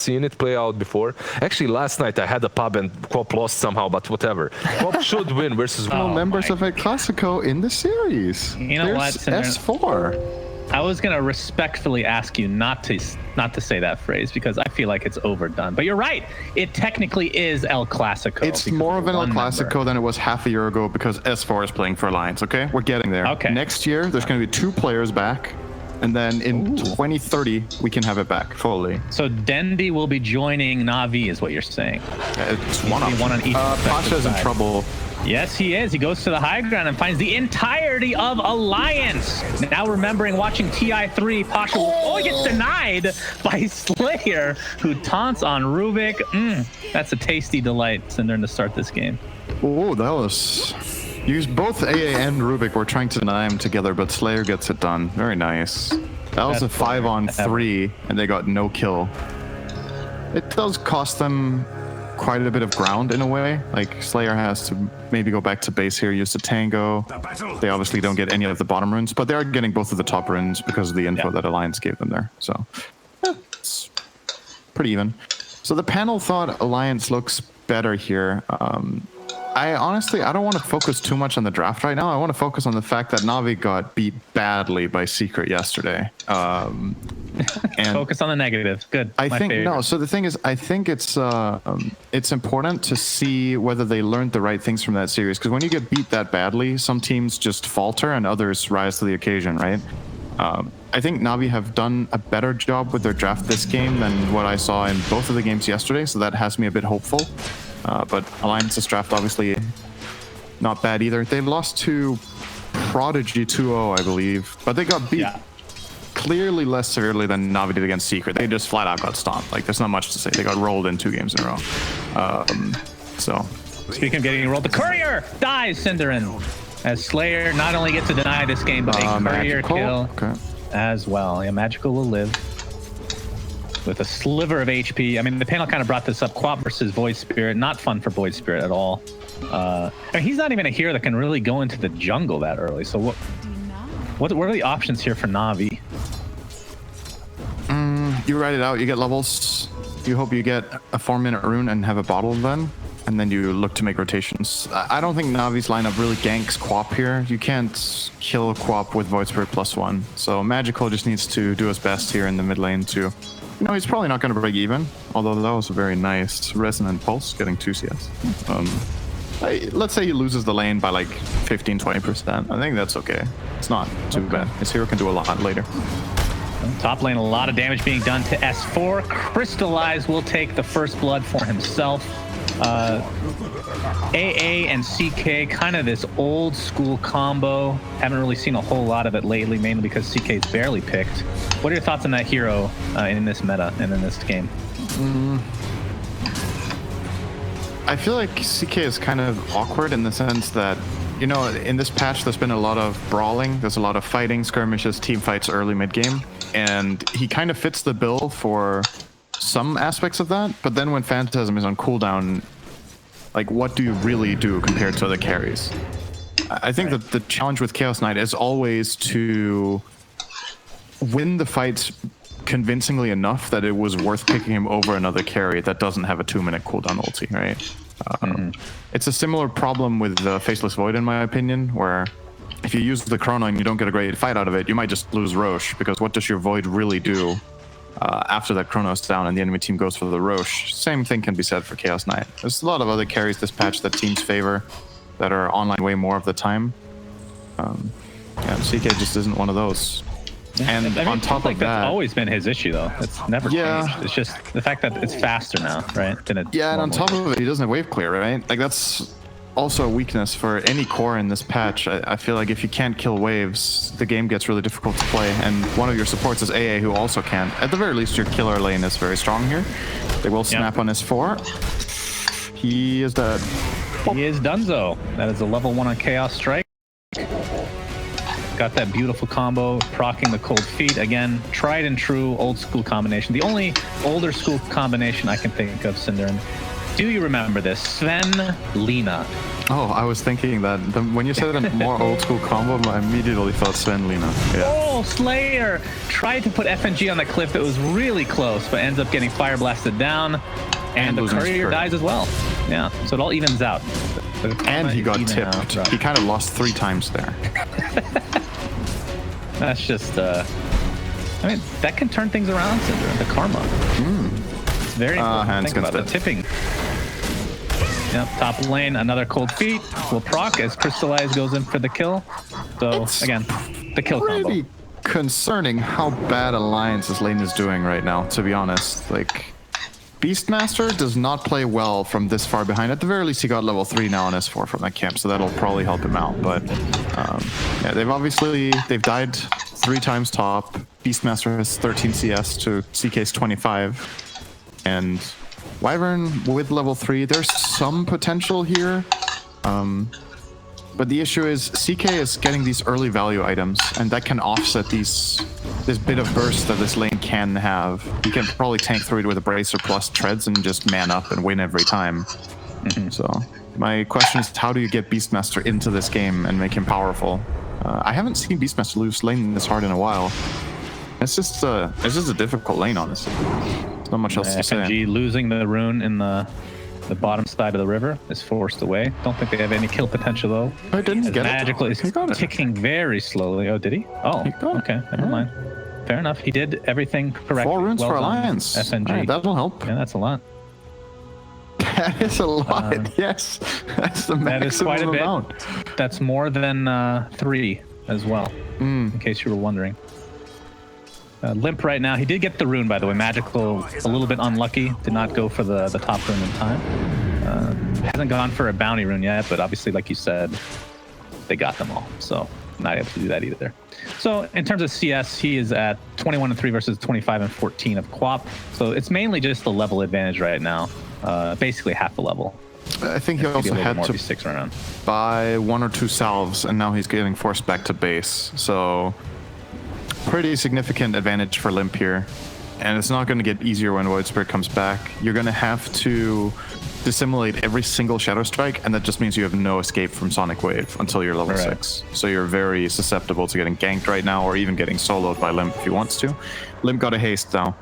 seen it play out before. Actually, last night I had a pub and Quap lost somehow, but whatever. Quap should win versus members of El Clasico in the series. You know what, S4. I was gonna respectfully ask you not to say that phrase because I feel like it's overdone. But you're right. It technically is El Clasico. It's more of an El Clasico than it was half a year ago because S4 is playing for Alliance. Okay, we're getting there. Okay. Next year, there's going to be 2 players back. And then in 2030, we can have it back fully. So Dendi will be joining Na'Vi, is what you're saying. It's one on each. Pasha's in trouble. Yes, he is. He goes to the high ground and finds the entirety of Alliance. Now remembering watching TI3, Pasha gets denied by Slayer, who taunts on Rubik. That's a tasty delight, Synderen, to start this game. Oh, that was... Both AA and Rubik were trying to deny him together, but Slayer gets it done. Very nice. That was a 5-on-3, and they got no kill. It does cost them quite a bit of ground in a way. Like, Slayer has to maybe go back to base here, use the Tango. They obviously don't get any of the bottom runes, but they are getting both of the top runes because of the info that Alliance gave them there. So, it's pretty even. So the panel thought Alliance looks better here. I don't want to focus too much on the draft right now. I want to focus on the fact that Na'Vi got beat badly by Secret yesterday. And focus on the negative. Good. So the thing is, I think it's important to see whether they learned the right things from that series. Because when you get beat that badly, some teams just falter and others rise to the occasion, right? I think Na'Vi have done a better job with their draft this game than what I saw in both of the games yesterday. So that has me a bit hopeful. But Alliance's draft obviously not bad either. They lost to Prodigy 2-0, I believe, but they got beat clearly less severely than Na'Vi did against Secret. They just flat out got stomped. Like, there's not much to say. They got rolled in 2 games in a row. So speaking of getting rolled, the Courier dies, Synderen, as Slayer not only gets to deny this game, but a Courier kill as well. Yeah, Magical will live with a sliver of HP. I mean, the panel kind of brought this up. Quap versus Void Spirit. Not fun for Void Spirit at all. I mean, he's not even a hero that can really go into the jungle that early. So what are the options here for Na'Vi? You ride it out. You get levels. You hope you get a 4-minute rune and have a bottle then. And then you look to make rotations. I don't think Na'Vi's lineup really ganks Quap here. You can't kill Quap with Void Spirit +1. So Magical just needs to do his best here in the mid lane too. No, he's probably not going to break even, although that was a very nice Resonant Pulse, getting 2 CS. Let's say he loses the lane by like 15-20%. I think that's okay. It's not too bad. His hero can do a lot later. Top lane, a lot of damage being done to S4. Crystallize will take the first blood for himself. AA and CK, kind of this old school combo. Haven't really seen a whole lot of it lately, mainly because CK's barely picked. What are your thoughts on that hero in this meta and in this game? I feel like CK is kind of awkward in the sense that, you know, in this patch there's been a lot of brawling, there's a lot of fighting, skirmishes, team fights early mid-game, and he kind of fits the bill for some aspects of that, but then when Phantasm is on cooldown, like, what do you really do compared to other carries? I think that the challenge with Chaos Knight is always to win the fights convincingly enough that it was worth picking him over another carry that doesn't have a 2-minute cooldown ulti, right? It's a similar problem with the Faceless Void, in my opinion, where if you use the Chrono and you don't get a great fight out of it, you might just lose Roche, because what does your Void really do after that Chrono's down and the enemy team goes for the Roche? Same thing can be said for Chaos Knight. There's a lot of other carries this patch that teams favor that are online way more of the time. CK just isn't one of those. And I mean, on top of that, that's always been his issue, though. It's never changed. It's just the fact that it's faster now, right? And on top of it, he doesn't have wave clear, right? Like, that's also a weakness for any core in this patch. I feel like if you can't kill waves, the game gets really difficult to play. And one of your supports is AA, who also can't. At the very least, your killer lane is very strong here. They will snap on his 4. He is dead. He is donezo. That is a level 1 on Chaos Strike. Got that beautiful combo, proccing the Cold Feet. Again, tried and true old school combination. The only older school combination I can think of, Synderen. Do you remember this? Sven Lina. Oh, I was thinking that when you said a more old school combo, I immediately thought Sven Lina. Yeah. Oh, Slayer tried to put FNG on the cliff. It was really close, but ends up getting fire blasted down. And the courier dies as well. Yeah, so it all evens out. And he got tipped. He kind of lost 3 times there. That's just, I mean, that can turn things around, Cinder. The karma. It's very important to think about the tipping. Yep, top lane, another cold feet. Will proc as Crystallize goes in for the kill. So, again, the kill combo. Pretty concerning how bad Alliance this lane is doing right now, to be honest. Like, Beastmaster does not play well from this far behind. At the very least, he got level 3 now on S4 from that camp, so that'll probably help him out. But yeah, they've died 3 times top. Beastmaster has 13 CS to CK's 25. And Wyvern with level 3, there's some potential here. But the issue is CK is getting these early value items, and that can offset this bit of burst that this lane can have. You can probably tank through it with a Bracer plus treads and just man up and win every time. So my question is, how do you get Beastmaster into this game and make him powerful? I haven't seen Beastmaster lose lane this hard in a while. It's just a difficult lane, honestly. There's not much else to say. FNG losing the rune in the bottom side of the river is forced away. Don't think they have any kill potential though. I didn't get Magical is ticking very slowly. Oh, did he? Oh, okay. Never mind. Fair enough. He did everything correctly. 4 runes for Alliance. FNG. Right, that'll help. Yeah, that's a lot. That is a lot. Yes, that's the maximum that is quite a bit. amount. That's more than 3 as well. In case you were wondering. Limp right now. He did get the rune, by the way. Magical, a little bit unlucky. Did not go for the top rune in time. Hasn't gone for a bounty rune yet, but obviously, like you said, they got them all. So not able to do that either. So in terms of CS, he is at 21-3 versus 25-14 of Quap. So it's mainly just the level advantage right now. Basically half a level. I think he also had to buy 1 or 2 salves, and now he's getting forced back to base. So pretty significant advantage for Limp here. And it's not going to get easier when Void Spirit comes back. You're going to have to dissimulate every single Shadow Strike, and that just means you have no escape from Sonic Wave until you're level 6. So you're very susceptible to getting ganked right now, or even getting soloed by Limp if he wants to. Limp got a haste now.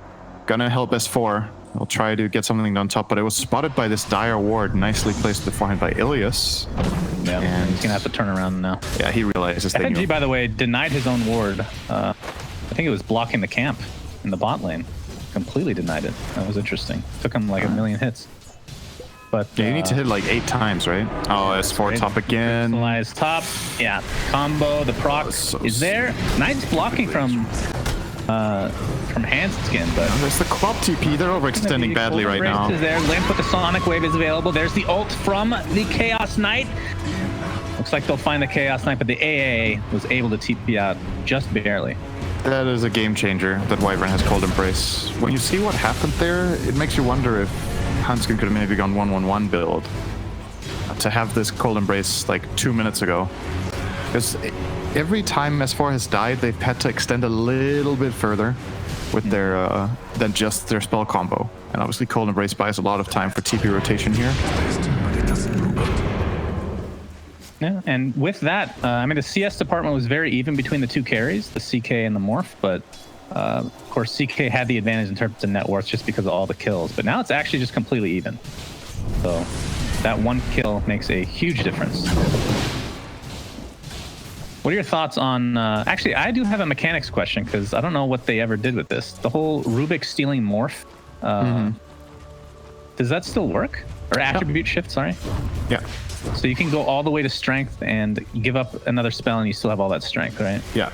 Gonna help S4. I'll try to get something on top, but it was spotted by this dire ward, nicely placed beforehand by Ilias. Yeah, and he's gonna have to turn around now. Yeah, he realizes that. FNG, by the way, denied his own ward. I think it was blocking the camp in the bot lane. Completely denied it. That was interesting. Took him like a million hits. But yeah, you need to hit like 8 times, right? Oh, S4 top again. Crystallize top. Yeah, combo. The proc is there. Knight's blocking from Handskin, but there's the Quap TP. They're overextending badly right now. Is there. Limp with the Sonic Wave is available. There's the ult from the Chaos Knight. Looks like they'll find the Chaos Knight, but the AA was able to TP out just barely. That is a game changer that Wyvern has Cold Embrace. When you see what happened there, it makes you wonder if Hanskin could have maybe gone 1-1-1 build to have this Cold Embrace like 2 minutes ago. Because every time S4 has died, they've had to extend a little bit further with their than just their spell combo. And obviously Cold Embrace buys a lot of time for TP rotation here. Yeah, and with that, I mean, the CS department was very even between the 2 carries, the CK and the Morph, but of course, CK had the advantage in terms of net worth just because of all the kills, but now it's actually just completely even. So that 1 kill makes a huge difference. What are your thoughts on... actually, I do have a mechanics question, because I don't know what they ever did with this. The whole Rubik stealing Morph, does that still work? Or attribute shift, sorry? Yeah. So you can go all the way to strength and give up another spell and you still have all that strength, right? Yeah.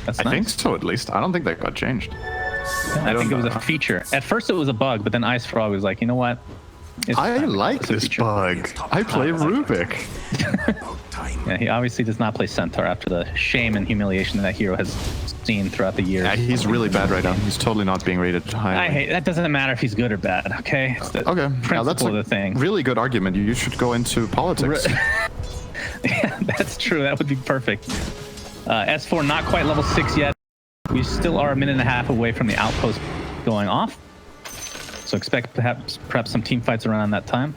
That's nice. I think so, at least. I don't think that got changed. Yeah, I think it was a feature. At first it was a bug, but then Ice Frog was like, you know what? I like this bug. I play Rubik. Yeah, he obviously does not play Centaur after the shame and humiliation that hero has seen throughout the years. Yeah, he's really bad right now. He's totally not being rated high. I hate that. Doesn't matter if he's good or bad. Okay. It's the now that's of the thing. Really good argument. You should go into politics. Yeah, that's true. That would be perfect. S4 not quite level 6 yet. We still are a minute and a half away from the outpost going off. So expect perhaps some team fights around that time.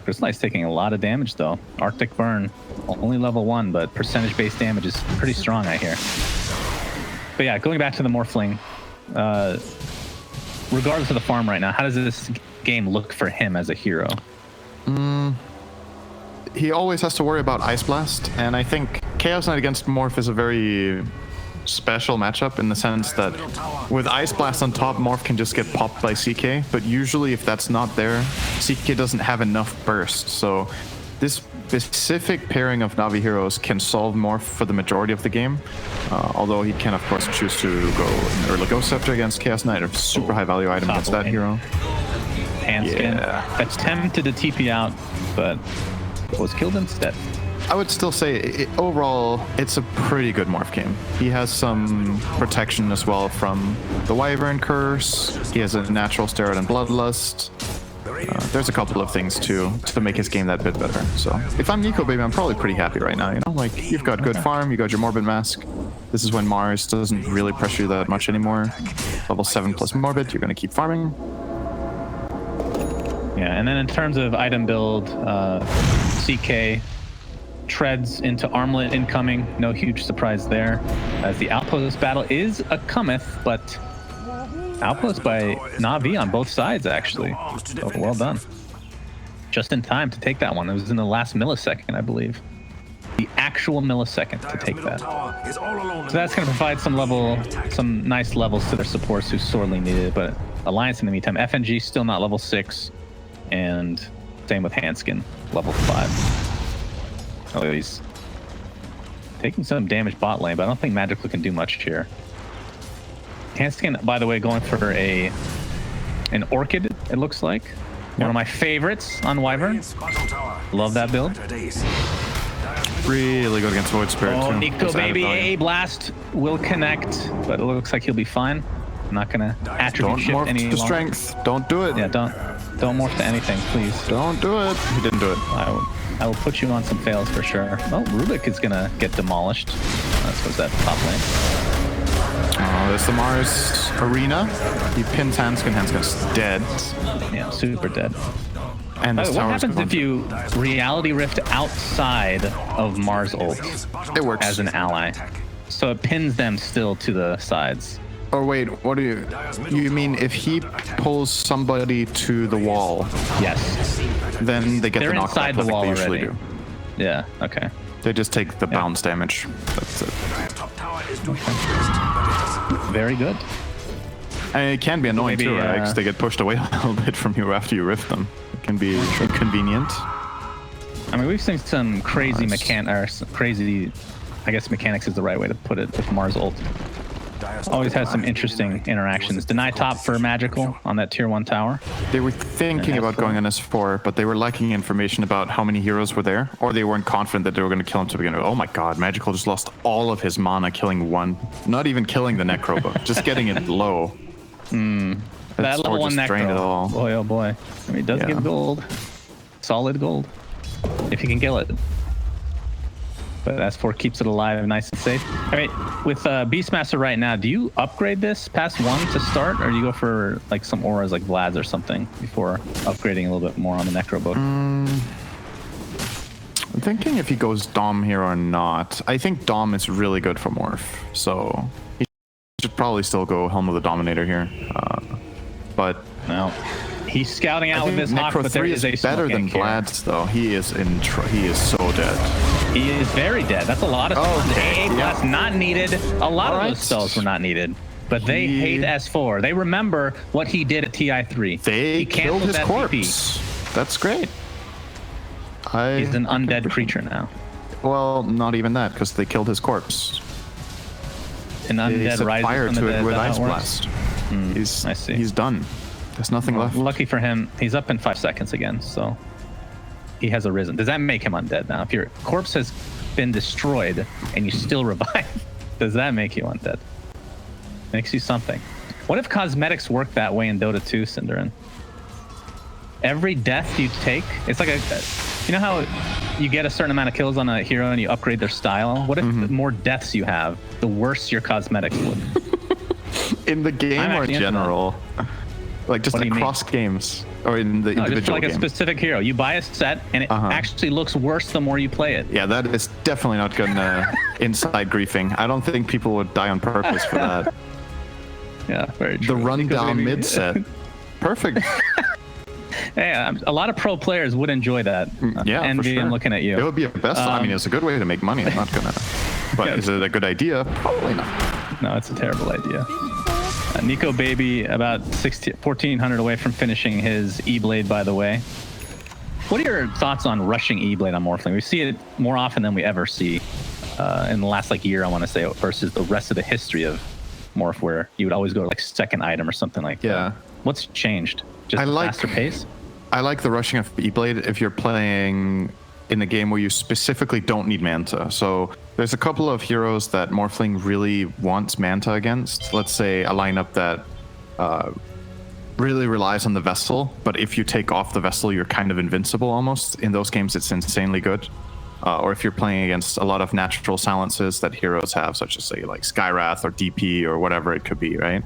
Crystallite's taking a lot of damage though. Arctic Burn, only level 1, but percentage-based damage is pretty strong, I hear. But yeah, going back to the Morphling, regardless of the farm right now, how does this game look for him as a hero? He always has to worry about Ice Blast, and I think Chaos Knight against Morph is a very special matchup in the sense that with Ice Blast on top, Morph can just get popped by CK, but usually if that's not there, CK doesn't have enough burst. So this specific pairing of Navi heroes can solve Morph for the majority of the game, although he can of course choose to go an early Ghost Scepter against Chaos Knight, a super high value item against that hero. Handskin attempted to TP out, but was killed instead. I would still say overall it's a pretty good Morph game. He has some protection as well from the Wyvern Curse. He has a natural Steroid and Bloodlust. There's a couple of things to make his game that bit better. So if I'm Nico, baby, I'm probably pretty happy right now. You know, like you've got good farm, you got your Morbid Mask. This is when Mars doesn't really pressure you that much anymore. Level 7 plus Morbid, you're gonna keep farming. Yeah, and then in terms of item build, CK treads into Armlet incoming. No huge surprise there, as the Outpost battle is a cometh, but Outpost by Na'Vi on both sides, actually. So well done. Just in time to take that one. It was in the last millisecond, I believe. The actual millisecond to take that. So that's going to provide some nice levels to their supports who sorely need it, but Alliance in the meantime, FNG still not level 6, and same with Handskin, level 5. Oh, he's taking some damage bot lane, but I don't think Magical can do much here. Handskin, by the way, going for an Orchid, it looks like. One of my favorites on Wyvern. Love that build. Really good against Void Spirit, too. too. Nico, baby, A Blast will connect, but it looks like he'll be fine. I'm not going to attribute shift any longer. Don't morph to strength. Don't do it. Yeah, don't morph to anything, please. Don't do it. He didn't do it. I will put you on some fails for sure. Oh, Rubik is going to get demolished. That's what's that top lane. Oh, there's the Mars Arena. He pins Handskin. Handskin's dead. Yeah, super dead. And what happens if you Reality Rift outside of Mars ult? It works. As an ally. So it pins them still to the sides. Or wait, what do you mean if he pulls somebody to the wall? Yes. Then they get the knockback inside the wall like they usually already. do. Yeah, okay. They just take the bounce damage. That's it. Very good. And it can be annoying too, right? Because they get pushed away a little bit from you after you rift them. It can be inconvenient. I mean, we've seen some crazy crazy, I guess mechanics is the right way to put it, with Mars ult. Always has some interesting interactions. Deny top for Magical on that tier 1 tower. They were thinking about going on S4, but they were lacking information about how many heroes were there, or they weren't confident that they were going to kill him to begin with. Oh my god, Magical just lost all of his mana killing one. Not even killing the Necro, but just getting it low. That level 1 Necro. Boy, oh boy. I mean, it does give gold. Solid gold. If you can kill it. But S4 keeps it alive, nice and safe. All right, with Beastmaster right now, do you upgrade this past 1 to start, or do you go for like some auras like Vlad's or something before upgrading a little bit more on the Necro book? I'm thinking if he goes Dom here or not. I think Dom is really good for Morph, so he should probably still go Helm of the Dominator here. But no. He's scouting out with his Hawk, but there is a better than Vlad's though. He is so dead. He is very dead. That's a lot of spells. AA Blast not needed. A lot of those spells were not needed. But they hate S4. They remember what he did at TI3. They killed his corpse. That's great. He's an undead creature now. Well, not even that, because they killed his corpse. An undead rises fire from the to dead. it with Ice Blast. I see. He's done. There's nothing left. Lucky for him, he's up in 5 seconds again, so he has arisen. Does that make him undead now? If your corpse has been destroyed and you still revive, does that make you undead? Makes you something. What if cosmetics work that way in Dota 2, Cinderin? Every death you take, it's like you know how you get a certain amount of kills on a hero and you upgrade their style? What if the more deaths you have, the worse your cosmetics look? In the game or general? Like just across games or in the individual just like game. a specific hero. You buy a set and it actually looks worse the more you play it. Yeah, that is definitely not good inside griefing. I don't think people would die on purpose for that. Yeah, very true. The rundown mid set. Perfect. Hey, a lot of pro players would enjoy that. Yeah, and for sure. looking at you. It would be a best. I mean, it's a good way to make money. I'm not gonna. But is it a good idea? Probably not. No, it's a terrible idea. Nico Baby about 1,400 away from finishing his E-Blade, by the way. What are your thoughts on rushing E-Blade on Morphling? We see it more often than we ever see in the last year, I want to say, versus the rest of the history of Morph, where you would always go to second item or something like that. What's changed? Just faster pace? I like the rushing of E-Blade if you're playing in a game where you specifically don't need Manta. So there's a couple of heroes that Morphling really wants Manta against. Let's say a lineup that really relies on the Vessel, but if you take off the Vessel, you're kind of invincible almost. In those games, it's insanely good. Or if you're playing against a lot of natural silences that heroes have, such as say like Skywrath or DP or whatever it could be, right?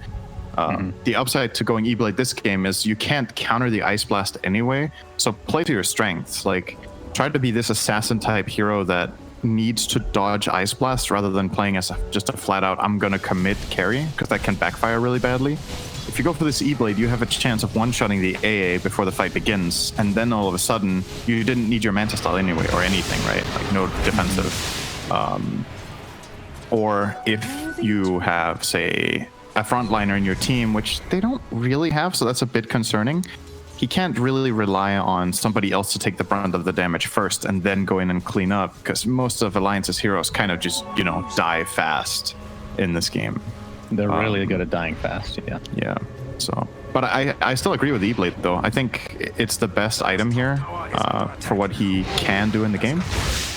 The upside to going E-Blade this game is you can't counter the Ice Blast anyway, so play to your strengths. Like, try to be this assassin type hero that needs to dodge Ice Blast rather than playing as just a flat out I'm gonna commit carry, because that can backfire really badly. If you go for this E-Blade, you have a chance of one-shotting the AA before the fight begins, and then all of a sudden you didn't need your Manta style anyway or anything, right? Like no defensive. Or if you have, say, a frontliner in your team, which they don't really have, so that's a bit concerning. He can't really rely on somebody else to take the brunt of the damage first and then go in and clean up, because most of Alliance's heroes kind of just, die fast in this game. They're really good at dying fast, yeah. Yeah, so... But I still agree with E-Blade, though. I think it's the best item here for what he can do in the game.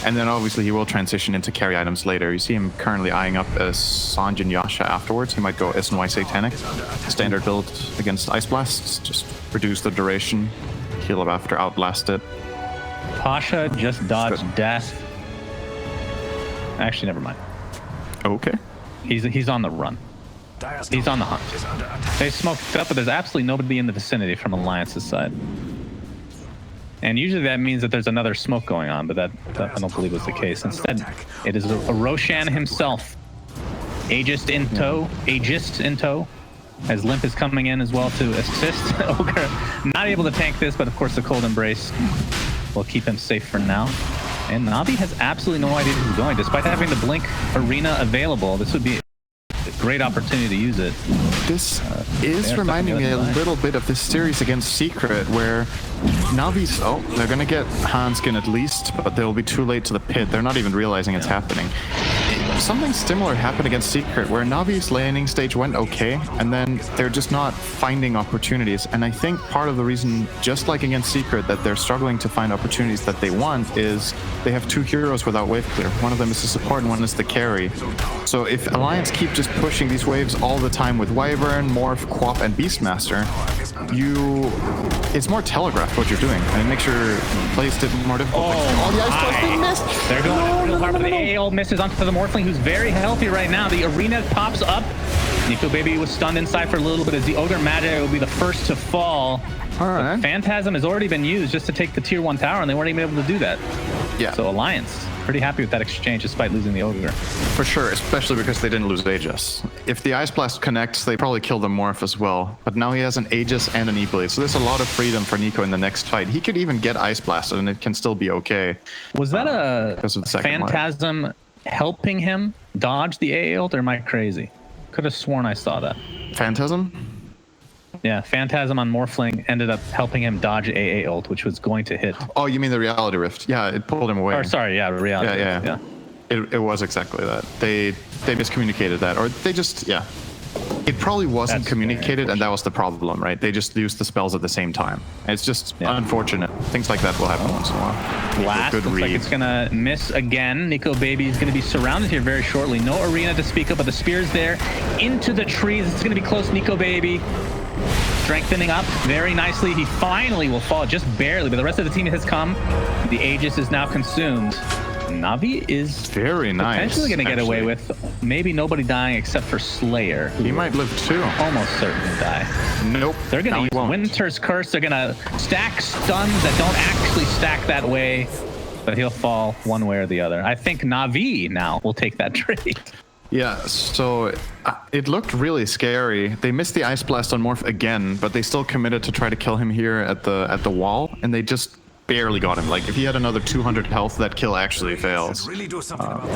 And then obviously he will transition into carry items later. You see him currently eyeing up as Sanj and Yasha afterwards. He might go SNY Satanic. Standard build against Ice Blasts. Just reduce the duration. Heal up after Outlast it. Pasha just dodged death. Actually, never mind. Okay. He's on the run. He's on the hunt. They smoked up, but there's absolutely nobody in the vicinity from Alliance's side. And usually that means that there's another smoke going on, but that I don't believe was the case. Instead, it is a Roshan himself. Aegis in tow. As Limp is coming in as well to assist. Ogre not able to tank this, but of course the Cold Embrace will keep him safe for now. And Navi has absolutely no idea where he's going. Despite having the Blink Arena available, this would be great opportunity to use it. This is reminding me a little bit of this series against Secret, where Navi's, they're going to get Hanskin at least, but they'll be too late to the pit. They're not even realizing it's happening. Something similar happened against Secret, where Navi's laning stage went okay, and then they're just not finding opportunities. And I think part of the reason, just like against Secret, that they're struggling to find opportunities that they want is they have two heroes without wave clear. One of them is the support and one is the carry. So if Alliance keep just pushing these waves all the time with Wyvern, Morph, Quap, and Beastmaster, it's more telegraphed what you're doing, and it makes your plays more difficult. The Ice Blast being missed! They're going real hard, but the AO misses onto the Morphling, who's very healthy right now. The arena pops up. Nico Baby was stunned inside for a little bit as the Ogre Magi will be the first to fall. All right. Phantasm has already been used just to take the tier 1 tower, and they weren't even able to do that. Yeah. So Alliance, pretty happy with that exchange despite losing the Ogre. For sure, especially because they didn't lose Aegis. If the Ice Blast connects, they probably kill the Morph as well. But now he has an Aegis and an E-Blade, so there's a lot of freedom for Nico in the next fight. He could even get Ice Blasted, and it can still be okay. Was that a Phantasm life helping him dodge the AA ult, or am I crazy? Could have sworn I saw that. Phantasm? Yeah, Phantasm on Morphling ended up helping him dodge AA ult, which was going to hit. Oh, you mean the Reality Rift? Yeah, it pulled him away. Or sorry, yeah, Reality Rift. Yeah. It was exactly that. They miscommunicated that, or they just It probably wasn't communicated, and that was the problem, right? They just used the spells at the same time. It's just unfortunate. Things like that will happen once in a while. Blast looks like it's gonna miss again. Nico Baby is gonna be surrounded here very shortly. No arena to speak of, but the spear's there into the trees. It's gonna be close. Nico Baby strengthening up very nicely. He finally will fall, just barely, but the rest of the team has come. The Aegis is now consumed. Navi is very nice. Potentially going to get away with maybe nobody dying except for Slayer. He might live too. Almost certain to die. Nope. They're going to use Winter's Curse. They're going to stack stuns that don't actually stack that way, but he'll fall one way or the other. I think Navi now will take that trade. Yeah, so it looked really scary. They missed the Ice Blast on Morph again, but they still committed to try to kill him here at the wall, and they just barely got him. Like, if he had another 200 health, that kill actually fails.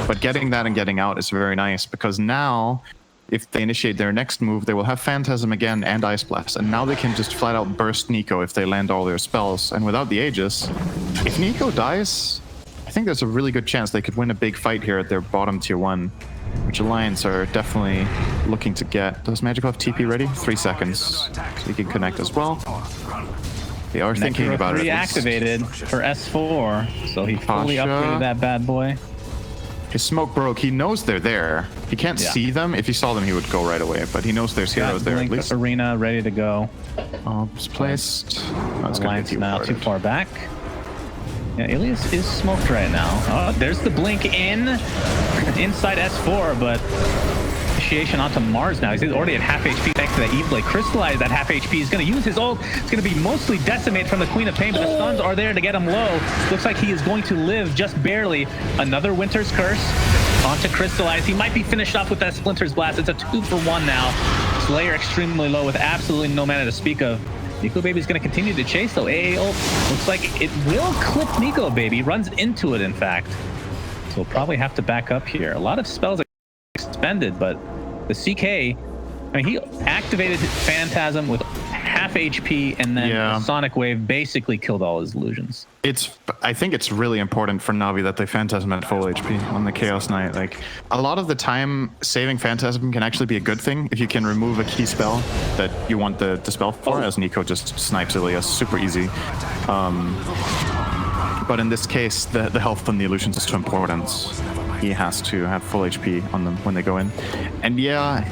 But getting that and getting out is very nice, because now, if they initiate their next move, they will have Phantasm again and Ice Blast, and now they can just flat out burst Nico if they land all their spells. And without the Aegis, if Nico dies, I think there's a really good chance they could win a big fight here at their bottom tier 1, which Alliance are definitely looking to get. Does Magical have TP ready? 3 seconds, so he can connect as well. They are thinking about it. Reactivated for S4, so he fully upgraded that bad boy. His smoke broke. He knows they're there. He can't see them. If he saw them, he would go right away. But he knows there's heroes there at least. Arena ready to go. It's placed. Oh, it's Alliance now too far back. Yeah, Ilias is smoked right now. Oh, there's the blink inside S4, but initiation onto Mars now. He's already at half HP thanks to that E-Blade. Crystallize that half HP. He's going to use his ult. It's going to be mostly decimate from the Queen of Pain, but the stuns are there to get him low. Looks like he is going to live just barely. Another Winter's Curse onto Crystallize. He might be finished off with that Splinter's Blast. It's a 2-for-1 now. Slayer extremely low with absolutely no mana to speak of. Nico Baby's going to continue to chase, though. AA ult looks like it will clip Nico Baby. Runs into it, in fact. So we'll probably have to back up here. A lot of spells are expended, but the CK, I mean, he activated Phantasm with half HP, and then the Sonic Wave basically killed all his illusions. I think it's really important for Navi that they Phantasm at full HP on the Chaos Knight. Like, a lot of the time, saving Phantasm can actually be a good thing if you can remove a key spell that you want the spell for, as Nico just snipes Ilias super easy. But in this case, the health from the illusions is too important. He has to have full HP on them when they go in. And yeah,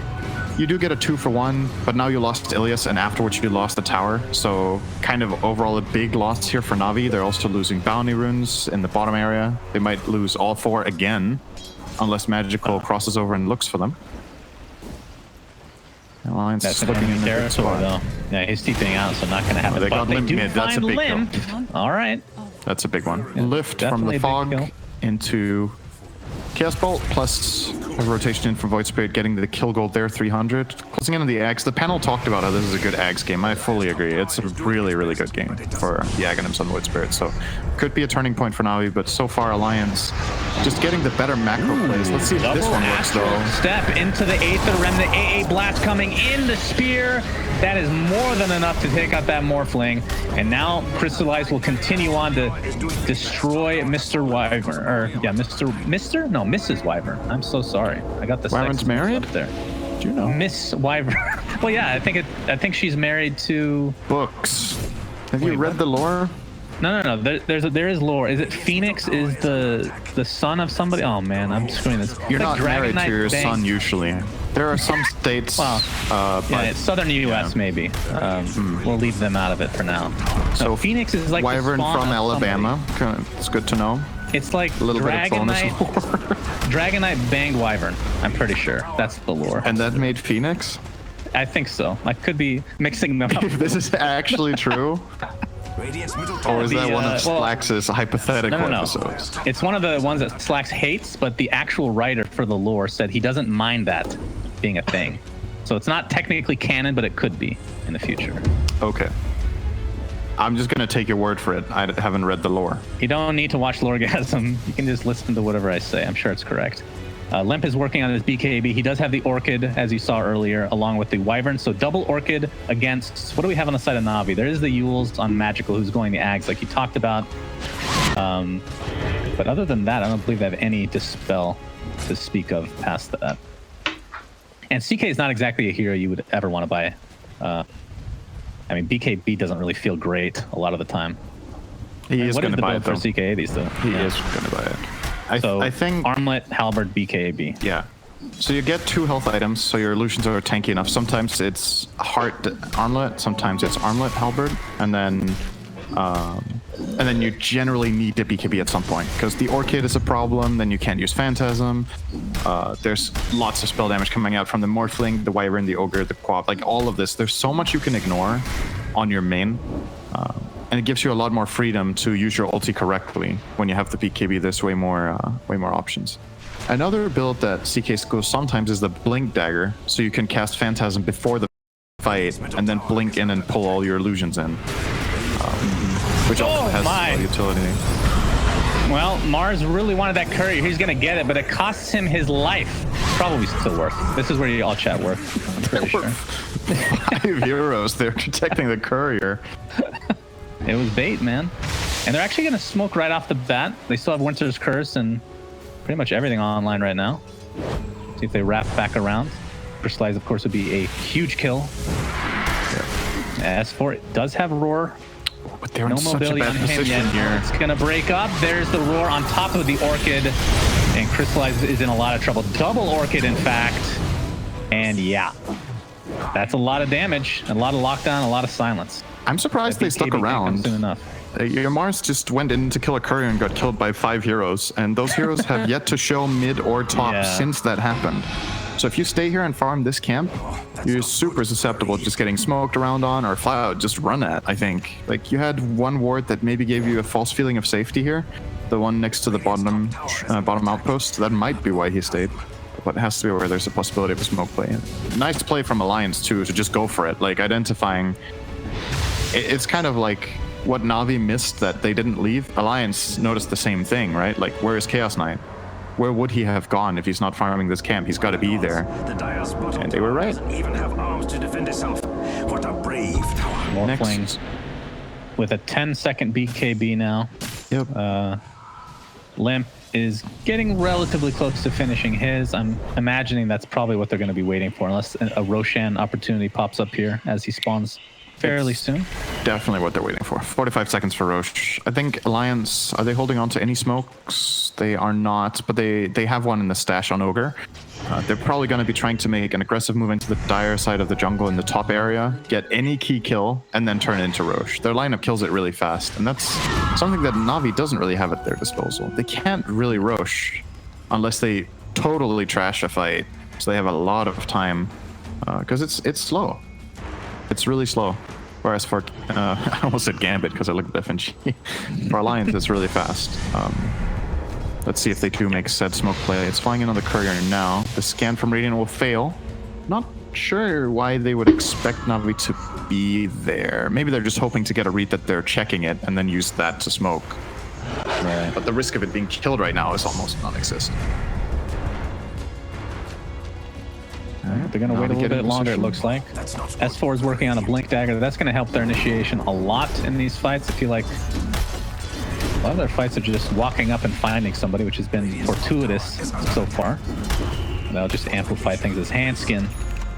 you do get a 2-for-1, but now you lost Ilias, and afterwards you lost the tower. So kind of overall a big loss here for Navi. They're also losing bounty runes in the bottom area. They might lose all 4 again, unless Magical crosses over and looks for them. Alliance that's looking in territory, though. Yeah, he's TPing out, so not going to happen. They got Limp mid. That's a big Limp. All right. That's a big one. Yeah, lift from the fog into Chaos Bolt, plus a rotation in from Void Spirit, getting the kill gold there, 300. Closing in on the Ags. The panel talked about how this is a good Ags game. I fully agree. It's a really, really good game for the Aghanims on Void Spirit. So could be a turning point for Navi, but so far Alliance just getting the better macro plays. Let's see if this one works though. Step into the Aether Remnant. AA Blast coming in, the spear. That is more than enough to take out that Morphling. And now Crystallize will continue on to destroy Mr. Wyvern. Or, yeah, Mr.? No, Mrs. Wyvern. I'm so sorry. I got the Wyvern's married? Up there. Do you know? Miss Wyvern. Well, yeah, I think she's married to... Books. Have you read the lore? No. There is lore. Is it Phoenix is the son of somebody? Oh man, I'm screwing this. You're not married to your son usually. There are some states. Well, yeah, it's southern U.S. maybe. We'll leave them out of it for now. So Phoenix is like Wyvern from Alabama. It's good to know. It's like a little Dragonite. Dragonite banged Wyvern. I'm pretty sure that's the lore. And that made Phoenix? I think so. I could be mixing them up. If this is actually true. Or is that one of Slax's hypothetical episodes? It's one of the ones that Slax hates, but the actual writer for the lore said he doesn't mind that being a thing. So it's not technically canon, but it could be in the future. Okay. I'm just going to take your word for it. I haven't read the lore. You don't need to watch Loregasm. You can just listen to whatever I say. I'm sure it's correct. Lemp is working on his BKB. He does have the Orchid, as you saw earlier, along with the Wyvern. So double Orchid against... What do we have on the side of Navi? There is the Yules on Magical, who's going the Ags, like you talked about. But other than that, I don't believe they have any Dispel to speak of past that. And CK is not exactly a hero you would ever want to buy. I mean, BKB doesn't really feel great a lot of the time. He is going to buy it, though. What is the build for CK, though? He is going to buy it. I think Armlet, Halberd, BKB. Yeah. So you get 2 health items, so your illusions are tanky enough. Sometimes it's Heart Armlet, sometimes it's Armlet Halberd, and then And then you generally need to BKB at some point, because the Orchid is a problem, then you can't use Phantasm. There's lots of spell damage coming out from the Morphling, the Wyvern, the Ogre, the Quap, like all of this. There's so much you can ignore on your main, and it gives you a lot more freedom to use your ulti correctly. When you have the BKB, there's way more options. Another build that CK goes sometimes is the Blink Dagger, so you can cast Phantasm before the fight, and then blink in and pull all your illusions in. Which also has a lot of utility. Well, Mars really wanted that courier. He's going to get it, but it costs him his life. Probably still worth. This is where you all chat work. I'm pretty sure. 5 heroes. They're protecting the courier. It was bait, man. And they're actually going to smoke right off the bat. They still have Winter's Curse and pretty much everything online right now. See if they wrap back around. Crystallize, of course, would be a huge kill. S4 it does have Roar. But they're no in mobility such a bad on him position yet. here. It's gonna break up. There's the Roar on top of the Orchid, and Crystallize is in a lot of trouble. Double Orchid, in fact, and yeah, that's a lot of damage, a lot of lockdown, a lot of silence. I'm surprised they stuck around. Soon enough. Your Mars just went in to kill a courier and got killed by 5 heroes, and those heroes have yet to show mid or top since that happened. So if you stay here and farm this camp, you're super susceptible to just getting smoked around on or flat out just run at, I think. Like, you had one ward that maybe gave you a false feeling of safety here. The one next to the bottom outpost. That might be why he stayed. But it has to be where there's a possibility of a smoke play. Nice play from Alliance, too, to just go for it. Like, identifying... It's kind of like what Na'Vi missed that they didn't leave. Alliance noticed the same thing, right? Like, where is Chaos Knight? Where would he have gone if he's not farming this camp? He's got to be there. And they were right. Even have arms to defend itself. What a brave tower. More flames with a 10-second BKB now. Yep. Limp is getting relatively close to finishing his. I'm imagining that's probably what they're going to be waiting for, unless a Roshan opportunity pops up here as he spawns fairly soon. Definitely what they're waiting for. 45 seconds for Roche. I think Alliance, are they holding on to any smokes? They are not, but they have one in the stash on Ogre. They're probably going to be trying to make an aggressive move into the dire side of the jungle in the top area, get any key kill, and then turn it into Roche. Their lineup kills it really fast, and that's something that Na'Vi doesn't really have at their disposal. They can't really Roche unless they totally trash a fight, so they have a lot of time, because it's slow. It's really slow. Whereas for, I almost said Gambit because I looked at FNG. For Alliance, it's really fast. Let's see if they do make said smoke play. It's flying in on the courier now. The scan from Radiant will fail. Not sure why they would expect Na'Vi to be there. Maybe they're just hoping to get a read that they're checking it and then use that to smoke. Right. But the risk of it being killed right now is almost non-existent. They're going to wait a little bit longer, it looks like. S4 is working on a Blink Dagger. That's going to help their initiation a lot in these fights. I feel like a lot of their fights are just walking up and finding somebody, which has been fortuitous so far. That'll just amplify things. As Handskin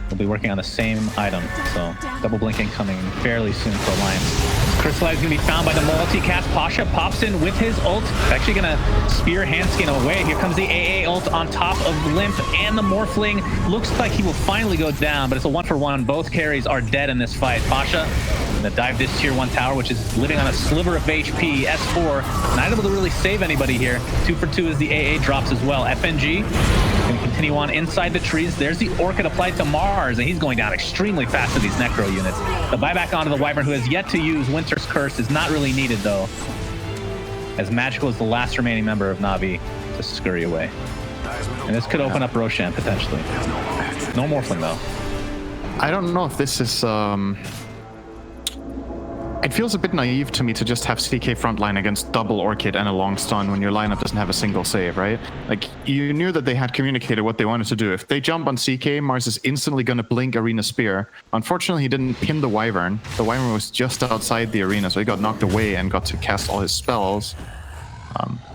will be working on the same item. So double blinking coming fairly soon for Alliance. Crystallize is going to be found by the multi-cast. Pasha pops in with his ult. Actually going to spear Handskin away. Here comes the AA ult on top of Limp and the Morphling. Looks like he will finally go down, but it's a 1-for-1. Both carries are dead in this fight. Pasha going to dive this tier 1 tower, which is living on a sliver of HP. S4 not able to really save anybody here. 2-for-2 as the AA drops as well. FNG going to continue on inside the trees. There's the Orchid applied to Mars, and he's going down extremely fast to these Necro units. The buyback onto the Wyvern, who has yet to use Winter's Curse, is not really needed, though, as Magical is the last remaining member of Na'Vi to scurry away. And this could open up Roshan, potentially. No Morphling, though. I don't know if this is... It feels a bit naive to me to just have CK frontline against double Orchid and a long stun when your lineup doesn't have a single save, right? Like, you knew that they had communicated what they wanted to do. If they jump on CK, Mars is instantly going to blink Arena Spear. Unfortunately, he didn't pin the Wyvern. The Wyvern was just outside the arena, so he got knocked away and got to cast all his spells.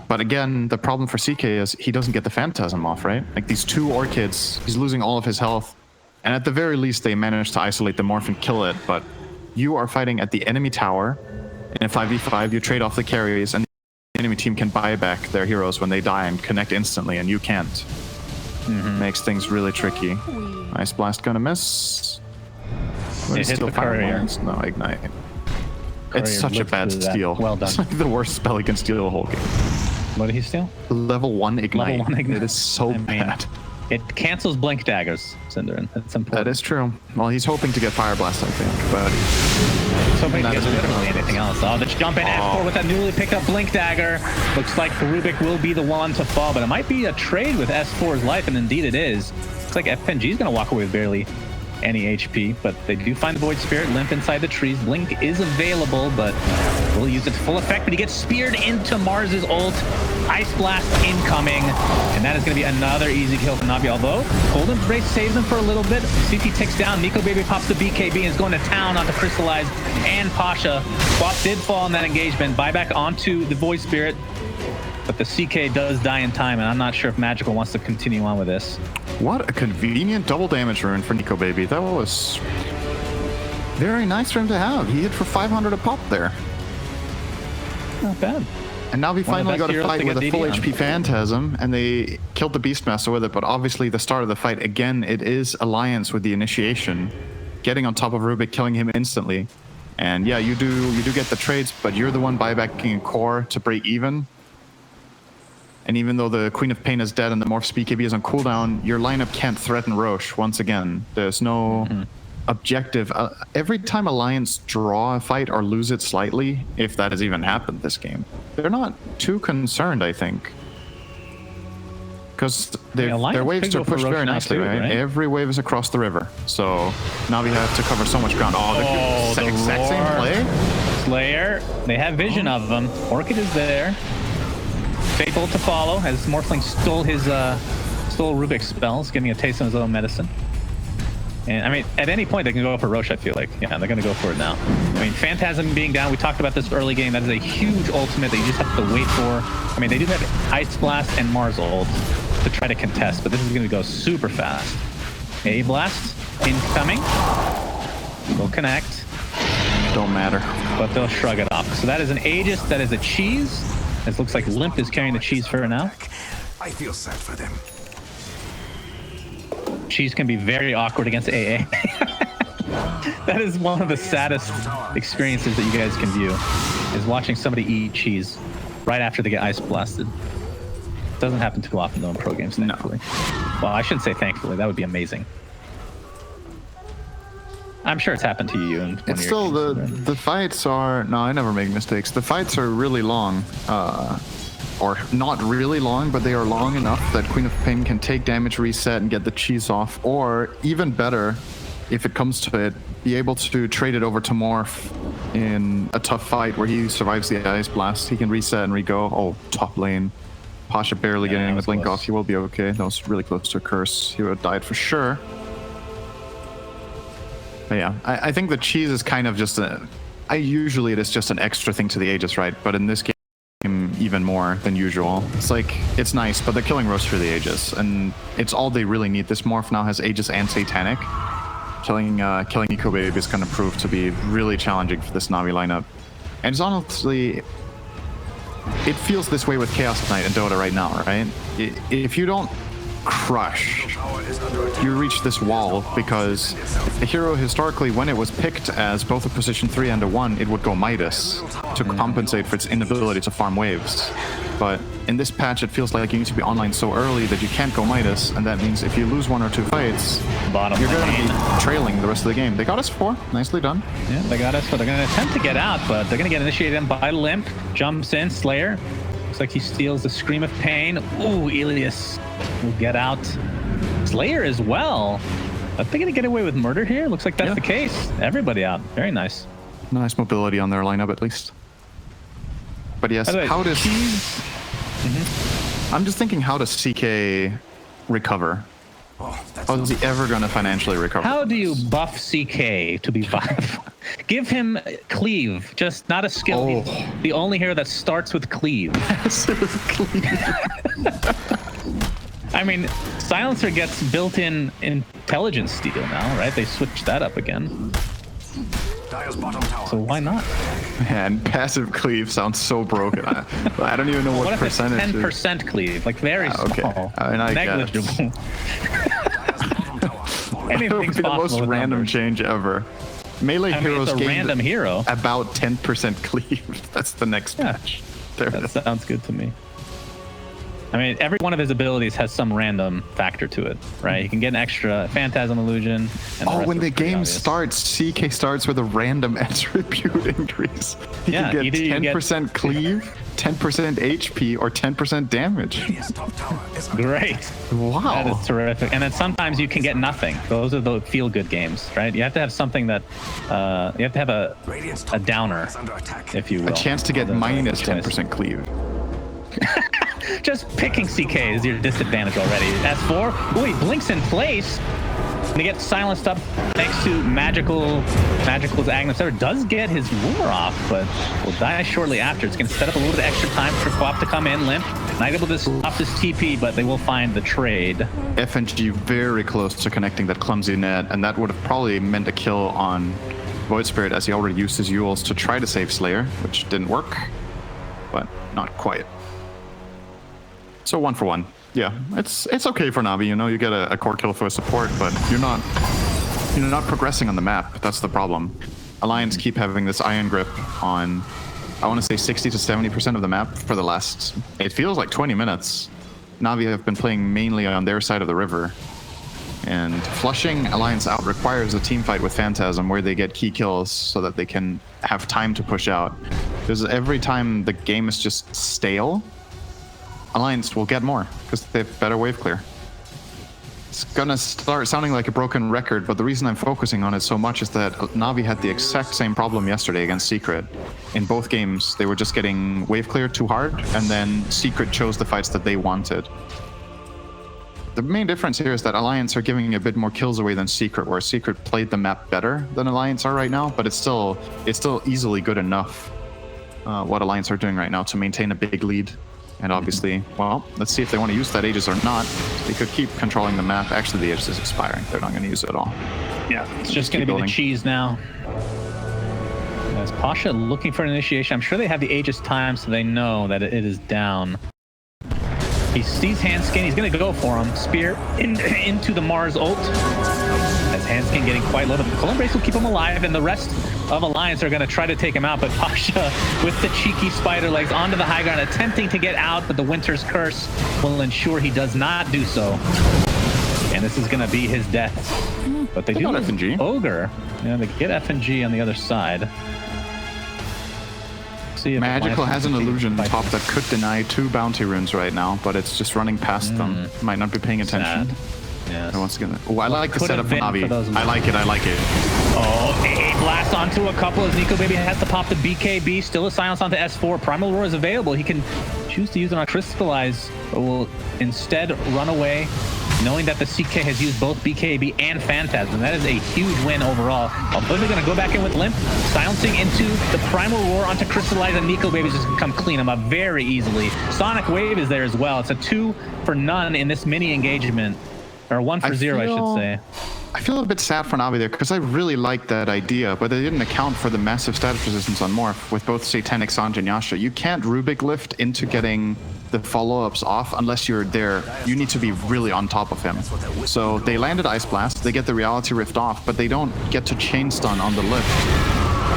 But again, the problem for CK is he doesn't get the Phantasm off, right? Like, these 2 Orchids, he's losing all of his health. And at the very least, they managed to isolate the Morph and kill it, but you are fighting at the enemy tower. In a 5v5, you trade off the carries, and the enemy team can buy back their heroes when they die and connect instantly, and you can't. Makes things really tricky. Ice Blast gonna miss. It hit the courier. No, Ignite. It's such a bad steal. Well done. It's like the worst spell he can steal the whole game. What did he steal? Level 1 Ignite. Level 1 Ignite. It is so bad. It cancels Blink Daggers, Cinderin. That's important. That is true. Well, he's hoping to get Fire Blast, I think, but... He's hoping to get isn't literally anything else. Oh, the jump in F4 with that newly picked up Blink Dagger. Looks like Rubik will be the one to fall, but it might be a trade with S4's life, and indeed it is. Looks like FNG is going to walk away with barely any HP, but they do find the Void Spirit limp inside the trees. Blink is available, but will use it to full effect, but he gets speared into Mars's ult. Ice Blast incoming, and that is going to be another easy kill for Navi, although Cold Embrace saves him for a little bit. CT ticks down, Nico Baby pops the BKB and is going to town onto Crystallized and Pasha. Swap did fall in that engagement, buyback onto the Void Spirit, but the CK does die in time, and I'm not sure if Magical wants to continue on with this. What a convenient double damage rune for Nico Baby. That was very nice for him to have. He hit for 500 a pop there. Not bad. And now we finally got a fight with a full HP Phantasm, and they killed the Beastmaster with it, but obviously the start of the fight, again, it is Alliance with the initiation. Getting on top of Rubik, killing him instantly. And yeah, you do get the trades, but you're the one buybacking a core to break even. And even though the Queen of Pain is dead and the Morph's BKB is on cooldown, your lineup can't threaten Roche once again. There's no objective. Every time Alliance draw a fight or lose it slightly, if that has even happened this game, they're not too concerned, I think. Because their waves are pushed very nicely, right? Every wave is across the river. So now we have to cover so much ground. Oh, the exact same play? Slayer, they have vision of them. Orchid is there. Fatal to follow as Morphling stole Rubik's spells, giving a taste of his own medicine. And I mean, at any point they can go for Roche, I feel like. Yeah, they're going to go for it now. I mean, Phantasm being down, we talked about this early game. That is a huge ultimate that you just have to wait for. I mean, they do have Ice Blast and Mars ult to try to contest, but this is going to go super fast. A Blast incoming. Will connect. Don't matter. But they'll shrug it off. So that is an Aegis, that is a cheese. It looks like Limp is carrying the cheese for now. I feel sad for them. Cheese can be very awkward against AA. That is one of the saddest experiences that you guys can view, is watching somebody eat cheese right after they get ice blasted. Doesn't happen too often though in pro games, thankfully. No. Well, I shouldn't say thankfully. That would be amazing. I'm sure it's happened to you. It's still the fights are... No, I never make mistakes. The fights are really long. Or not really long, but they are long enough that Queen of Pain can take damage, reset, and get the cheese off. Or, even better, if it comes to it, be able to trade it over to Morph in a tough fight where he survives the Ice Blast. He can reset and re-go. Oh, top lane. Pasha barely getting the blink off. He will be okay. That was really close to a curse. He would have died for sure. But yeah, I think the cheese is kind of just usually it is just an extra thing to the Aegis, right? But in this game, even more than usual. It's like, it's nice, but they're killing Roast for the Aegis, and it's all they really need. This Morph now has Aegis and Satanic. Killing Nico Baby is going to prove to be really challenging for this Navi lineup. And it's honestly, it feels this way with Chaos Knight and Dota right now, right? If you don't crush, you reach this wall, because the hero historically, when it was picked as both a position 3 and a 1, it would go Midas to compensate for its inability to farm waves. But in this patch, it feels like you need to be online so early that you can't go Midas, and that means if you lose 1 or 2 fights, you're going to be trailing the rest of the game. They got us 4. Nicely done. Yeah, they got us 4. They're going to attempt to get out, but they're going to get initiated by Limp. Jumps in, Slayer. Looks like he steals the Scream of Pain. Ooh, Elias will get out. Slayer as well. Are they going to get away with murder here? Looks like that's the case. Everybody out. Very nice. Nice mobility on their lineup, at least. But yes, how does... I'm just thinking, how does CK recover? How is he ever going to financially recover? How do you buff CK to be 5? Give him Cleave, just not a skill. He's the only hero that starts with Cleave. I mean, Silencer gets built-in intelligence steal now, right? They switched that up again. So why not? Man, passive cleave sounds so broken. I don't even know what percentage. If it's 10% cleave, like very small, negligible. Anything's possible. The most random change ever. Melee heroes it's a gained random hero. about 10% cleave. That's the next patch. There That sounds good to me. I mean, every one of his abilities has some random factor to it, right? He can get an extra Phantasm Illusion. And when the game obvious. starts, CK starts with a random attribute increase. He can get 10% cleave, 10% HP, or 10% damage. Great. Wow. That is terrific. And then sometimes you can get nothing. Those are the feel-good games, right? You have to have something that, you have to have a downer, if you will. A chance to get minus 10% cleave. Just picking CK is your disadvantage already. S4, ooh, he blinks in place. And he gets silenced up thanks to Magical's Agnes. Does get his Loomer off, but will die shortly after. It's going to set up a little bit of extra time for Quap to come in. Limp, not able to stop this TP, but they will find the trade. FNG very close to connecting that clumsy net, and that would have probably meant a kill on Void Spirit, as he already used his Euls to try to save Slayer, which didn't work, but not quite. So 1 for 1. Yeah, it's okay for Navi. You know, you get a core kill for support, but you're not progressing on the map. That's the problem. Alliance keep having this iron grip on, I want to say 60 to 70% of the map for the last, it feels like 20 minutes. Navi have been playing mainly on their side of the river. And flushing Alliance out requires a team fight with Phantasm where they get key kills so that they can have time to push out. Because every time the game is just stale, Alliance will get more because they have better wave clear. It's gonna start sounding like a broken record, but the reason I'm focusing on it so much is that Navi had the exact same problem yesterday against Secret. In both games, they were just getting wave clear too hard, and then Secret chose the fights that they wanted. The main difference here is that Alliance are giving a bit more kills away than Secret, where Secret played the map better than Alliance are right now, but it's still easily good enough what Alliance are doing right now to maintain a big lead. And obviously, well, let's see if they want to use that Aegis or not. They could keep controlling the map. Actually, the Aegis is expiring. They're not going to use it at all. Yeah, it's just going to be the cheese now. As Pasha looking for an initiation, I'm sure they have the Aegis time, so they know that it is down. He sees Handskin. He's going to go for him. Spear into the Mars ult. As Handskin getting quite low. The Column Brace will keep him alive, and the rest of Alliance are going to try to take him out, but Pasha with the cheeky spider legs onto the high ground, attempting to get out, but the Winter's Curse will ensure he does not do so. And this is going to be his death. But they do have FNG. Ogre. Yeah, they get FNG on the other side. See if Magical has an illusion top that could deny 2 bounty runes right now, but it's just running past them. Might not be paying attention. Yes. Once again, I like the setup for Navi. I like it. Oh, a blast onto a couple as Nico Baby has to pop the BKB. Still a silence onto S4. Primal Roar is available. He can choose to use it on Crystallize, but will instead run away, knowing that the CK has used both BKB and Phantasm. That is a huge win overall. Oblivion going to go back in with Limp, silencing into the Primal Roar onto Crystallize, and Nico Baby's just going to come clean him up very easily. Sonic Wave is there as well. It's a 2 for none in this mini engagement. Or 1 for 0, I should say. I feel a bit sad for Navi there, because I really like that idea, but they didn't account for the massive status resistance on Morph with both Satanic, Sanj, and Yasha. You can't Rubik lift into getting the follow-ups off unless you're there. You need to be really on top of him. So they landed Ice Blast, they get the Reality Rift off, but they don't get to chain stun on the lift.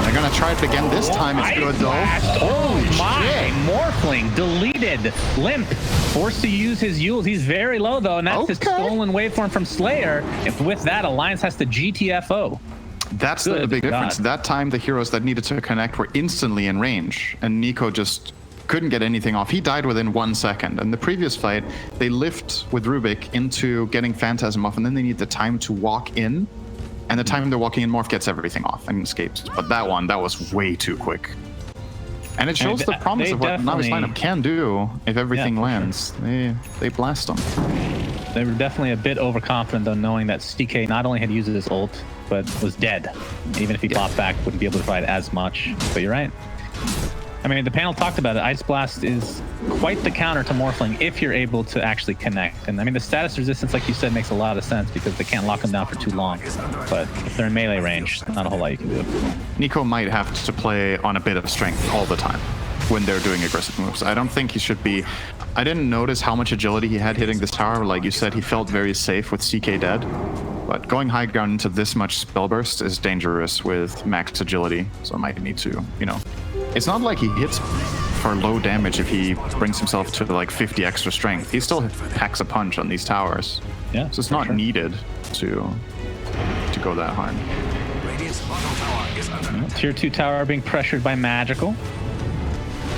They're gonna try it again this time. It's good though. Holy my! Morphling deleted. Limp forced to use his Euls. He's very low though, and that's his stolen waveform from Slayer. And with that, Alliance has to GTFO. That's the big difference. That time, the heroes that needed to connect were instantly in range, and Nico just couldn't get anything off. He died within 1 second. In the previous fight, they lift with Rubik into getting Phantasm off, and then they need the time to walk in. And the time they're walking in, Morph gets everything off and escapes. But that was way too quick. And it shows the promise of what Navi's lineup can do if everything lands. Sure. They blast them. They were definitely a bit overconfident, though, knowing that CK not only had used his ult, but was dead. Even if he popped back, wouldn't be able to provide as much. But you're right. I mean, the panel talked about it. Ice Blast is quite the counter to Morphling if you're able to actually connect. And I mean, the status resistance, like you said, makes a lot of sense because they can't lock them down for too long. But if they're in melee range, not a whole lot you can do. Nico might have to play on a bit of strength all the time when they're doing aggressive moves. I don't think he should be... I didn't notice how much agility he had hitting this tower. Like you said, he felt very safe with CK dead. But going high ground into this much spell burst is dangerous with max agility, so I might need to, you know. It's not like he hits for low damage if he brings himself to like 50 extra strength. He still hacks a punch on these towers. Yeah, so it's not needed to go that hard. Radiant's bottom tower is under Tier 2 tower being pressured by Magical.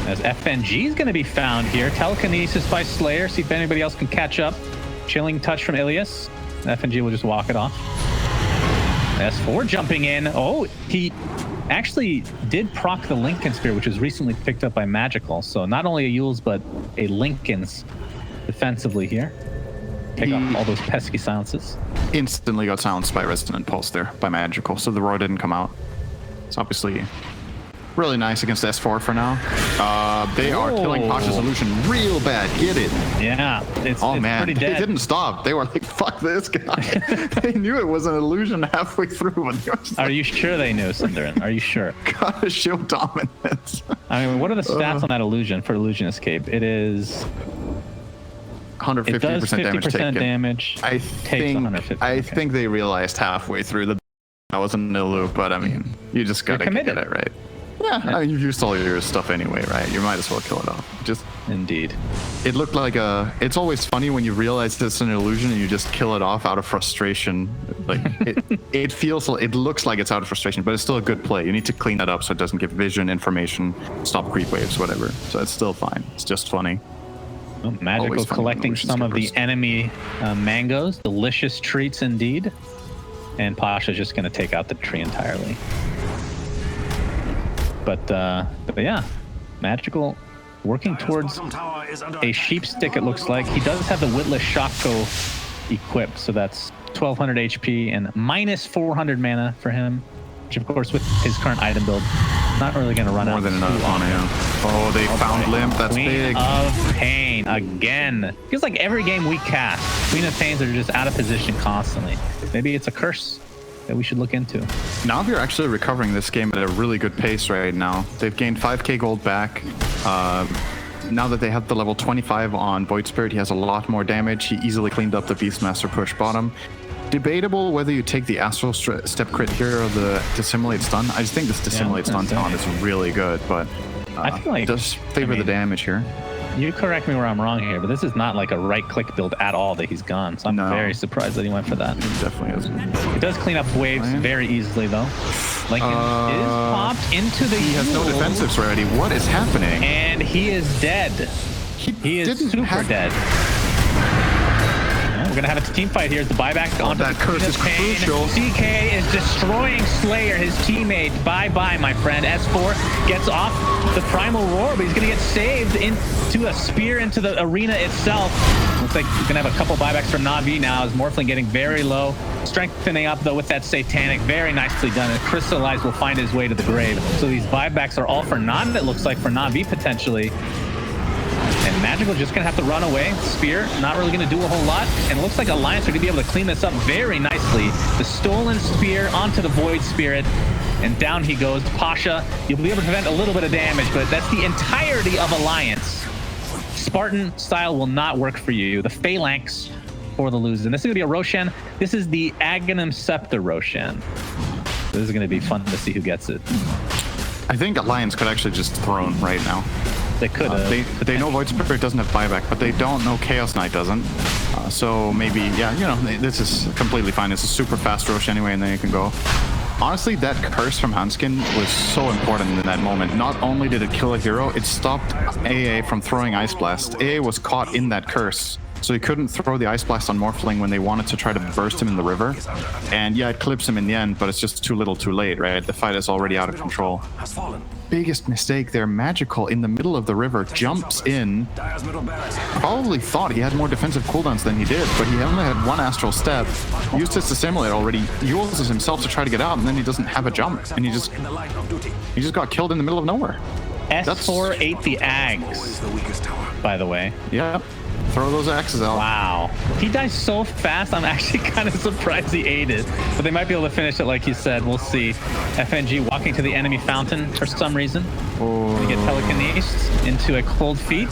As FNG is going to be found here. Telekinesis by Slayer. See if anybody else can catch up. Chilling touch from Ilias. FNG will just walk it off. S4 jumping in. Oh, he actually did proc the Lincoln Spear, which was recently picked up by Magical. So not only a Yule's, but a Lincoln's defensively here. Take off all those pesky silences. Instantly got silenced by Resonant Pulse there, by Magical, so the roar didn't come out. It's obviously really nice against S4 for now. They are killing Pasha's illusion real bad. Get it? Yeah, it's man, pretty dead. They didn't stop. They were like, fuck this guy. They knew it was an illusion halfway through. But they were just Are you sure they knew, Cinderin? Are you sure? Gotta show dominance. I mean, what are the stats on that illusion for Illusion Escape? It is 150% it does 50% damage taken. Damage. I takes 150. think they realized halfway through that wasn't an illusion, but I mean, you just gotta get it right. Yeah, I mean, you've used all your stuff anyway, right? You might as well kill it off. Just indeed. It looked like it's always funny when you realize it's an illusion and you just kill it off out of frustration. Like it looks like it's out of frustration, but it's still a good play. You need to clean that up so it doesn't give vision, information, stop creep waves, whatever. So it's still fine. It's just funny. Well, Magical collecting some of the enemy mangoes. Delicious treats indeed. And Pasha's just going to take out the tree entirely. But yeah, Magical working towards a sheep stick, it looks like. He does have the Witless Shako equipped, so that's 1200 HP and minus 400 mana for him, which of course with his current item build, not really going to run out. More than enough on him. Oh, they found Limp. That's Queen big. of Pain again. Feels like every game we cast, Queen of Pains are just out of position constantly. Maybe it's a curse that we should look into. Navi are actually recovering this game at a really good pace right now. They've gained 5k gold back. Now that they have the level 25 on Void Spirit, he has a lot more damage. He easily cleaned up the Beastmaster push bottom. Debatable whether you take the Astral Step crit here or the Dissimulate Stun. I just think this Dissimulate Stun talent is really good, but I feel like it does favor the damage here. You correct me where I'm wrong here, but this is not like a right-click build at all that he's gone. So I'm very surprised that he went for that. It definitely is. It does clean up waves very easily, though. Lincoln is popped into the He has no defensives already. What is happening? And he is dead. He is super dead. We're going to have a team fight here as the buyback onto that curse is crucial. CK is destroying Slayer, his teammate. Bye-bye, my friend. S4 gets off the Primal Roar, but he's going to get saved into a spear into the arena itself. Looks like he's going to have a couple buybacks from Na'Vi now as Morphling getting very low. Strengthening up, though, with that Satanic. Very nicely done. And Crystallize will find his way to the grave. So these buybacks are all for none, it looks like, for Na'Vi potentially. And Magical just going to have to run away. Spear, not really going to do a whole lot. And it looks like Alliance are going to be able to clean this up very nicely. The stolen Spear onto the Void Spirit. And down he goes. Pasha, you'll be able to prevent a little bit of damage, but that's the entirety of Alliance. Spartan style will not work for you. The Phalanx for the lose. And this is going to be a Roshan. This is the Aghanim Scepter Roshan. This is going to be fun to see who gets it. I think Alliance could actually just throne right now. They could. They know Void Spirit doesn't have buyback, but they don't know Chaos Knight doesn't. So maybe, yeah, you know, this is completely fine. It's a super fast Rosh anyway, and then you can go. Honestly, that curse from Hanskin was so important in that moment. Not only did it kill a hero, it stopped AA from throwing Ice Blast. AA was caught in that curse, so he couldn't throw the Ice Blast on Morphling when they wanted to try to burst him in the river. And yeah, it clips him in the end, but it's just too little too late, right? The fight is already out of control. Biggest mistake there. Magical in the middle of the river jumps in. Probably thought he had more defensive cooldowns than he did, but he only had one Astral Step. Used his Dissimulate already. Uses himself to try to get out, and then he doesn't have a jump, and he just got killed in the middle of nowhere. S4 ate the Ags, by the way. Yeah. Throw those axes out. Wow. He dies so fast, I'm actually kind of surprised he ate it. But they might be able to finish it like you said. We'll see. FNG walking to the enemy fountain for some reason. Gonna get telekinesed into a cold feet.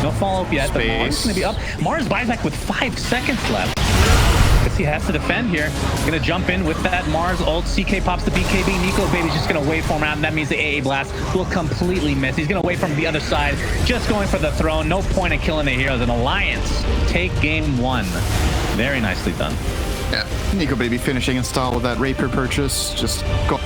No follow-up yet, but Mars is going to be up. Mars buys back with 5 seconds left. Guess he has to defend here. Gonna jump in with that Mars ult. CK pops the BKB. Nico Baby's just gonna wait for him out, and that means the AA blast will completely miss. He's gonna wait from the other side, just going for the throne. No point in killing the heroes. An Alliance take game 1. Very nicely done. Yeah, Nico Baby finishing in style with that rapier purchase. Just go.